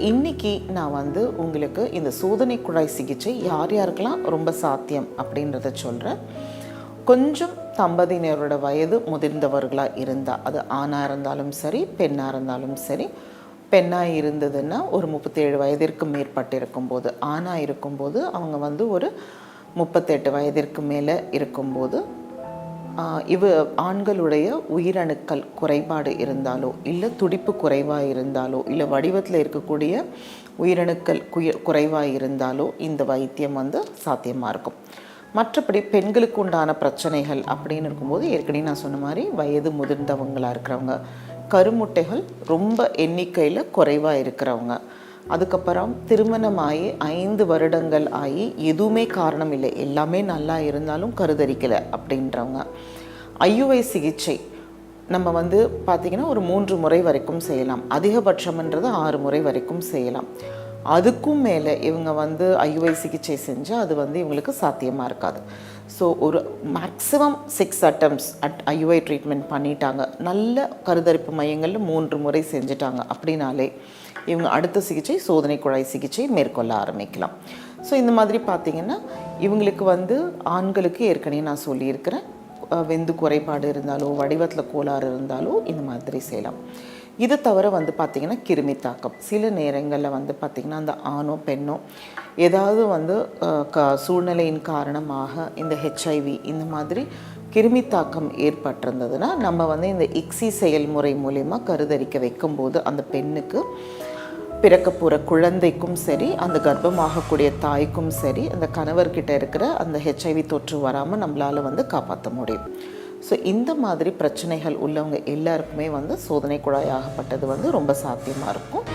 இன்னைக்கு நான் வந்து உங்களுக்கு இந்த சோதனை குழாய் சிகிச்சை யார் யாருக்கெல்லாம் ரொம்ப சாத்தியம் அப்படின்றத சொல்கிறேன். கொஞ்சம் தம்பதியினரோட வயது முதிர்ந்தவர்களாக இருந்தால், அது ஆணாக இருந்தாலும் சரி பெண்ணாக இருந்தாலும் சரி, பெண்ணாக இருந்ததுன்னா ஒரு 37 வயதிற்கு மேற்பட்டு இருக்கும்போது, ஆணாக இருக்கும்போது அவங்க வந்து ஒரு 38 வயதிற்கு மேலே இருக்கும்போது, ஆண்களுடைய உயிரணுக்கள் குறைபாடு இருந்தாலோ, இல்லை துடிப்பு குறைவாக இருந்தாலோ, இல்லை வடிவத்தில் இருக்கக்கூடிய உயிரணுக்கள் குறைவாக இருந்தாலோ இந்த வைத்தியம் வந்து சாத்தியமாக இருக்கும். மற்றபடி பெண்களுக்கு உண்டான பிரச்சனைகள் அப்படின்னு இருக்கும்போது, ஏற்கனவே நான் சொன்ன மாதிரி வயது முதிர்ந்தவங்களாக இருக்கிறவங்க, கருமுட்டைகள் ரொம்ப எண்ணிக்கையில் குறைவாக இருக்கிறவங்க, அதுக்கப்புறம் திருமணமாகி 5 வருடங்கள் ஆகி எதுவுமே காரணம் இல்லை, எல்லாமே நல்லா இருந்தாலும் கருதரிக்கலை அப்படின்றவங்க, ஐயுஐ சிகிச்சை நம்ம வந்து பார்த்திங்கன்னா ஒரு 3 முறை வரைக்கும் செய்யலாம், அதிகபட்சம்ன்றது 6 முறை வரைக்கும் செய்யலாம். அதுக்கும் மேலே இவங்க வந்து ஐயுஐ சிகிச்சை செஞ்சால் அது வந்து இவங்களுக்கு சாத்தியமாக இருக்காது. ஸோ ஒரு மேக்ஸிமம் 6 attempts ஐயுஐ ட்ரீட்மெண்ட் பண்ணிட்டாங்க, நல்ல கருதரிப்பு மையங்களில் 3 முறை செஞ்சுட்டாங்க அப்படின்னாலே இவங்க அடுத்த சிகிச்சை சோதனை குழாய் சிகிச்சை மேற்கொள்ள ஆரம்பிக்கலாம். ஸோ இந்த மாதிரி பார்த்திங்கன்னா இவங்களுக்கு வந்து ஆண்களுக்கு ஏற்கனவே நான் சொல்லியிருக்கிறேன், வெந்து குறைபாடு இருந்தாலோ வடிவத்தில் கோளாறு இருந்தாலோ இந்த மாதிரி செய்யலாம். இது தவிர வந்து பார்த்திங்கன்னா கிருமி தாக்கம், சில நேரங்களில் வந்து பார்த்திங்கன்னா அந்த ஆணோ பெண்ணோ ஏதாவது வந்து சூழ்நிலையின் காரணமாக இந்த ஹெச்ஐவி இந்த மாதிரி கிருமி தாக்கம் ஏற்பட்டிருந்ததுன்னா நம்ம வந்து இந்த இக்ஸி செயல்முறை மூலயமா கருதரிக்க வைக்கும்போது அந்த பெண்ணுக்கு பிறக்க போகிற குழந்தைக்கும் சரி, அந்த கர்ப்பமாகக்கூடிய தாய்க்கும் சரி, அந்த கணவர்கிட்ட இருக்கிற அந்த ஹெச்ஐவி தொற்று வராமல் நம்மளால் வந்து காப்பாற்ற முடியும். ஸோ இந்த மாதிரி பிரச்சனைகள் உள்ளவங்க எல்லாருக்குமே வந்து சோதனை குழாயாகப்பட்டது வந்து ரொம்ப சாத்தியமாக இருக்கும்.